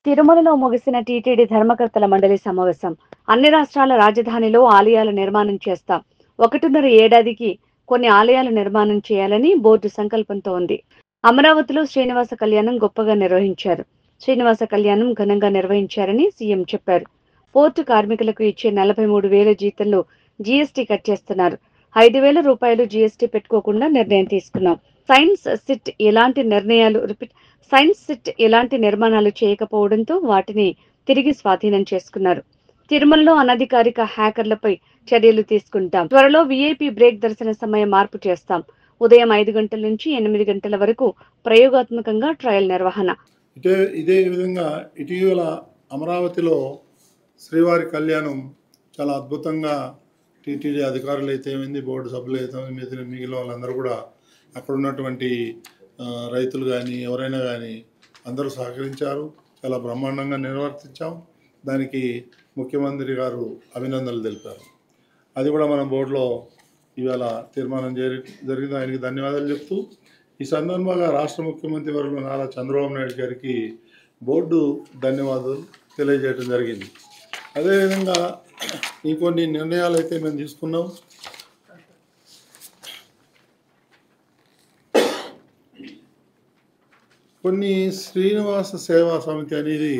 తిరుమలలో ముగిసిన టీటీడీ ధర్మకర్తల మండలి సమావేశం. అన్ని రాష్ట్రాల రాజధానిలో ఆలయాల నిర్మాణం చేస్తాం. 1.5 ఏడాదికి కొన్ని ఆలయాల నిర్మాణం చేయాలని బోర్డు సంకల్పంతో ఉంది. అమరావతిలో శ్రీనివాస కళ్యాణం గొప్పగా నిర్వహించారు. శ్రీనివాస కళ్యాణం ఘనంగా నిర్వహించారని సీఎం చెప్పారు. పోర్టు కార్మికులకు ఇచ్చే 43,000 జీతంలో జీఎస్టీ కట్ చేస్తున్నారు. 5,000 రూపాయలు జీఎస్టీ పెట్టుకోకుండా నిర్ణయం తీసుకున్నాం. సైన్స్ సిట్ ఎలాంటి నిర్మాణాలు చేయకపోవడంతో వాటిని తిరిగి స్వాధీనం చేసుకున్నారు. తిరుమలలో అనధికారిక హ్యాకర్లపై చర్యలు తీసుకుంటాం. త్వరలో వీఐపీ బ్రేక్ దర్శన సమయం మార్పు చేస్తాం. ఉదయం 5 గంటల నుంచి 8 గంటల వరకు ప్రయోగాత్మకంగా ట్రయల్ నిర్వహణ. ఇదే విధంగా ఇటీవల అమరావతిలో శ్రీవారి కళ్యాణం చాలా అద్భుతంగా టీటీడీ అధికారులు అయితే ఏమైంది, బోర్డు సభ్యులు అయితే మిగిలిన వాళ్ళందరూ కూడా అక్కడ ఉన్నటువంటి రైతులు కానీ ఎవరైనా కానీ అందరూ సహకరించారు. చాలా బ్రహ్మాండంగా నిర్వర్తించాం. దానికి ముఖ్యమంత్రి గారు అభినందనలు తెలిపారు. అది కూడా మన బోర్డులో ఇవాళ తీర్మానం జరిగింది. ఆయనకి ధన్యవాదాలు చెప్తూ ఈ సందర్భంగా రాష్ట్ర ముఖ్యమంత్రి వర్యులు నారా చంద్రబాబు నాయుడు గారికి బోర్డు ధన్యవాదాలు తెలియజేయడం జరిగింది. అదేవిధంగా ఇంకొన్ని నిర్ణయాలు అయితే మేము తీసుకున్నాం. కొన్ని శ్రీనివాస సేవా సమితి అనేది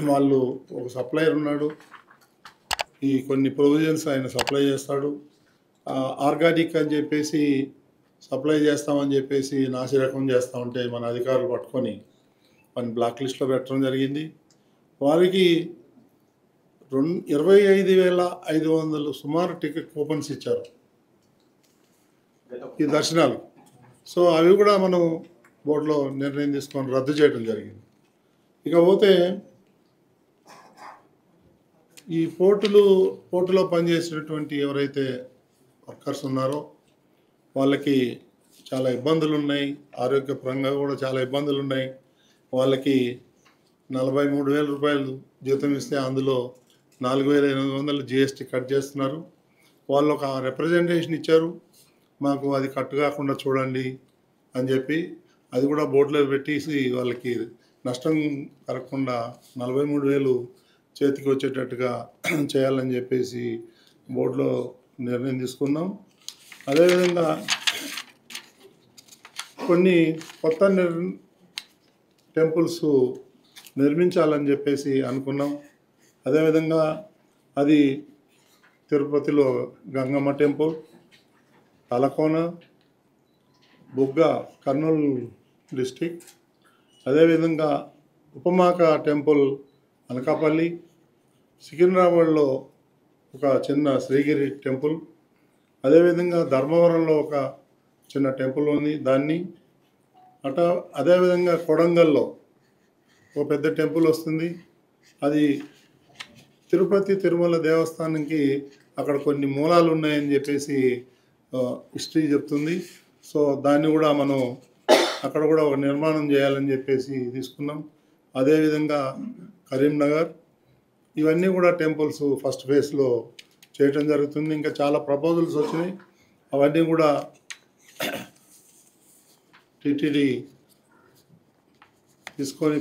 వాళ్ళు ఒక సప్లయర్ ఉన్నాడు. ఈ కొన్ని ప్రొవిజన్స్ ఆయన సప్లై చేస్తాడు. ఆర్గానిక్ అని చెప్పేసి సప్లై చేస్తామని చెప్పేసి నాసిరకం చేస్తూ ఉంటే మన అధికారులు పట్టుకొని మన బ్లాక్ లిస్ట్లో పెట్టడం జరిగింది. వారికి 25,500 సుమారు టికెట్ కూపన్స్ ఇచ్చారు ఈ దర్శనాలు. సో అవి కూడా మనం బోర్డులో నిర్ణయం తీసుకొని రద్దు చేయడం జరిగింది. ఇకపోతే ఈ పోర్టులో పనిచేసినటువంటి ఎవరైతే వర్కర్స్ ఉన్నారో వాళ్ళకి చాలా ఇబ్బందులు ఉన్నాయి. ఆరోగ్యపరంగా కూడా చాలా ఇబ్బందులు ఉన్నాయి. వాళ్ళకి 43,000 రూపాయలు జీతం ఇస్తే అందులో 4,800 జీఎస్టీ కట్ చేస్తున్నారు. వాళ్ళు ఒక రిప్రజెంటేషన్ ఇచ్చారు, మాకు అది కట్ కాకుండా చూడండి అని చెప్పి అది కూడా బోర్డులో పెట్టేసి వాళ్ళకి నష్టం కలగకుండా 43,000 చేతికి వచ్చేటట్టుగా చేయాలని చెప్పేసి బోర్డులో నిర్ణయం తీసుకున్నాం. అదేవిధంగా కొన్ని కొత్త టెంపుల్స్ నిర్మించాలని చెప్పేసి అనుకున్నాం. అదేవిధంగా అది తిరుపతిలో గంగమ్మ టెంపుల్, తలకోన, బుగ్గ కర్నూలు డిస్టిక్, అదేవిధంగా ఉపమాక టెంపుల్ అనకాపల్లి, సికింద్రాబాద్లో ఒక చిన్న శ్రీగిరి టెంపుల్, అదేవిధంగా ధర్మవరంలో ఒక చిన్న టెంపుల్ ఉంది దాన్ని అదేవిధంగా కొడంగల్లో ఒక పెద్ద టెంపుల్ వస్తుంది. అది తిరుమల దేవస్థానానికి అక్కడ కొన్ని మూలాలు ఉన్నాయని చెప్పేసి హిస్టరీ చెప్తుంది. సో దాన్ని కూడా మనం అక్కడ కూడా ఒక నిర్మాణం చేయాలని చెప్పేసి తీసుకున్నాం. అదేవిధంగా కరీంనగర్, ఇవన్నీ కూడా టెంపుల్స్ ఫస్ట్ ఫేజ్లో చేయటం జరుగుతుంది. ఇంకా చాలా ప్రపోజల్స్ వచ్చినాయి. అవన్నీ కూడా టీటీడీ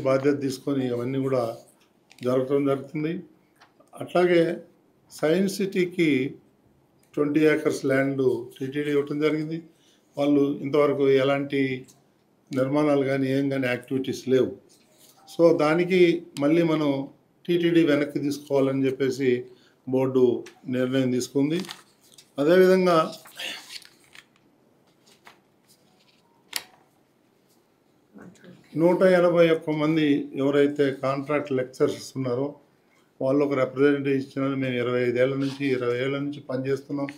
బాధ్యత తీసుకొని అవన్నీ కూడా జరగటం జరుగుతుంది. అట్లాగే సైన్స్ సిటీకి 20 ఏకర్స్ ల్యాండ్ టీటీడీ ఇవ్వటం జరిగింది. వాళ్ళు ఇంతవరకు ఎలాంటి నిర్మాణాలు కానీ యాక్టివిటీస్ లేవు. సో దానికి మళ్ళీ మనం టీటీడీ వెనక్కి తీసుకోవాలని చెప్పేసి బోర్డు నిర్ణయం తీసుకుంది. అదేవిధంగా 181 మంది ఎవరైతే కాంట్రాక్ట్ లెక్చరర్స్ ఉన్నారో వాళ్ళు ఒక రిప్రజెంటేటివ్ ఇచ్చినారు. మేము 20 ఏళ్ళ నుంచి పనిచేస్తున్నాం.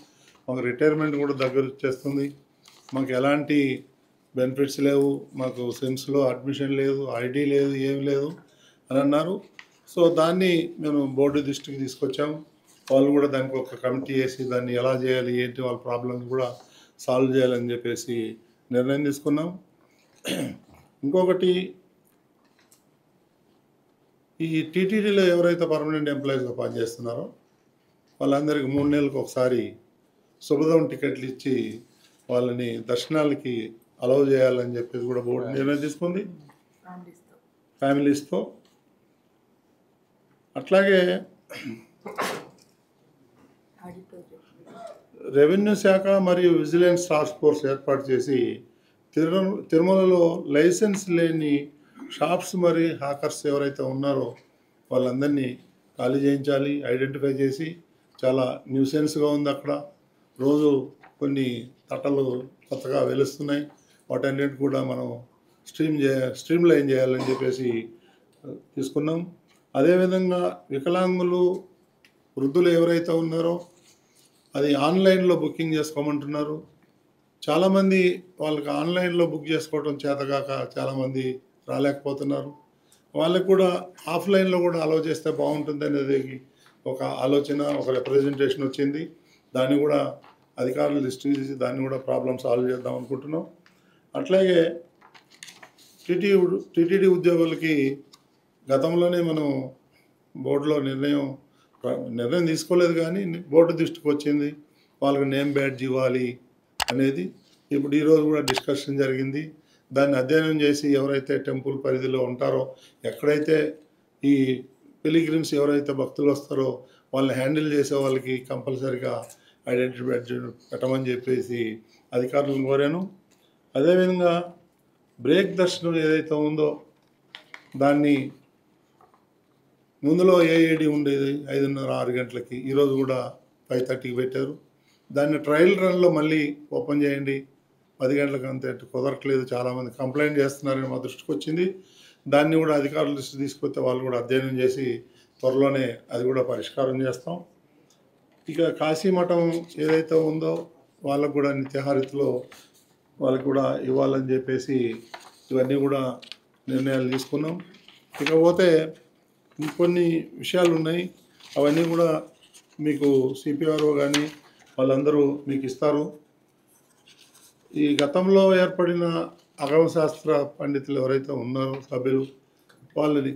మాకు రిటైర్మెంట్ కూడా దగ్గర వచ్చేస్తుంది. మాకు ఎలాంటి బెనిఫిట్స్ లేవు, మాకు సిమ్స్లో అడ్మిషన్ లేదు, ఐడి లేదు, ఏమి లేదు అని అన్నారు. సో దాన్ని మేము బోర్డు దృష్టికి తీసుకొచ్చాము. వాళ్ళు కూడా దానికి ఒక కమిటీ వేసి దాన్ని ఎలా చేయాలి, ఏంటి వాళ్ళ ప్రాబ్లమ్స్ కూడా సాల్వ్ చేయాలని చెప్పేసి నిర్ణయం తీసుకున్నాం. ఇంకొకటి, ఈ టీటీడీలో ఎవరైతే పర్మనెంట్ ఎంప్లాయీస్గా పనిచేస్తున్నారో వాళ్ళందరికీ 3 నెలలకు ఒకసారి శుభదం టికెట్లు ఇచ్చి వాళ్ళని దర్శనాలకి అలౌ చేయాలని చెప్పేసి కూడా బోర్డు నిర్ణయం తీసుకుంది. ఫ్యామిలీస్తో అట్లాగే రెవెన్యూ శాఖ మరియు విజిలెన్స్ టాస్క్ ఫోర్స్ ఏర్పాటు చేసి తిరుమలలో లైసెన్స్ లేని షాప్స్ మరి హాకర్స్ ఎవరైతే ఉన్నారో వాళ్ళందరినీ ఖాళీ చేయించాలి, ఐడెంటిఫై చేసి. చాలా న్యూసెన్స్గా ఉంది అక్కడ. రోజు కొన్ని తట్టలు కొత్తగా వెలుస్తున్నాయి. వాటన్నిటి కూడా మనం స్ట్రీమ్ లైన్ చేయాలని చెప్పేసి తీసుకున్నాం. అదేవిధంగా వికలాంగులు, వృద్ధులు ఎవరైతే ఉన్నారో అది ఆన్లైన్లో బుకింగ్ చేసుకోమంటున్నారు. చాలామంది వాళ్ళకి ఆన్లైన్లో బుక్ చేసుకోవడం చేతగాక చాలామంది రాలేకపోతున్నారు. వాళ్ళకు కూడా ఆఫ్లైన్లో కూడా అలౌ చేస్తే బాగుంటుంది అనేది ఒక ఆలోచన, ఒక రిప్రజెంటేషన్ వచ్చింది. దాన్ని కూడా అధికారులు దృష్టి తీసి దాన్ని కూడా ప్రాబ్లం సాల్వ్ చేద్దాం అనుకుంటున్నాం. అట్లాగే టీటీడీ ఉద్యోగులకి గతంలోనే మనం బోర్డులో నిర్ణయం తీసుకోలేదు, కానీ బోర్డు దృష్టికి వచ్చింది వాళ్ళకి నేమ్ బ్యాడ్జ్ ఇవ్వాలి అనేది. ఇప్పుడు ఈరోజు కూడా డిస్కషన్ జరిగింది. దాన్ని అధ్యయనం చేసి ఎవరైతే టెంపుల్ పరిధిలో ఉంటారో, ఎక్కడైతే ఈ పిలిగ్రిమ్స్ ఎవరైతే భక్తులు వస్తారో వాళ్ళని హ్యాండిల్ చేసే వాళ్ళకి కంపల్సరీగా ఐడెంటిటీ బ్యాడ్జ్ పెట్టమని చెప్పేసి అధికారులను కోరాను. అదేవిధంగా బ్రేక్ దర్శనం ఏదైతే ఉందో దాన్ని ముందులో ఏఏడి ఉండేది 5:30-6 గంటలకి, ఈరోజు కూడా 5:30కి పెట్టారు. దాన్ని ట్రయల్ రన్లో మళ్ళీ ఓపెన్ చేయండి, 10 గంటలకు అంతే కుదరట్లేదు, చాలామంది కంప్లైంట్ చేస్తున్నారని మా దృష్టికి వచ్చింది. దాన్ని కూడా అధికారుల దృష్టి తీసుకొస్తే వాళ్ళు కూడా అధ్యయనం చేసి త్వరలోనే అది కూడా పరిష్కారం చేస్తాం. ఇక కాశీమఠం ఏదైతే ఉందో వాళ్ళకు కూడా నిత్యహారితిలో వాళ్ళకు కూడా ఇవ్వాలని చెప్పేసి ఇవన్నీ కూడా నిర్ణయాలు తీసుకున్నాం. ఇకపోతే ఇంకొన్ని విషయాలు ఉన్నాయి, అవన్నీ కూడా మీకు సిపిఆర్ఓ కానీ వాళ్ళందరూ మీకు ఇస్తారు. ఈ గతంలో ఏర్పడిన అగమశాస్త్ర పండితులు ఎవరైతే ఉన్నారో సభ్యులు వాళ్ళని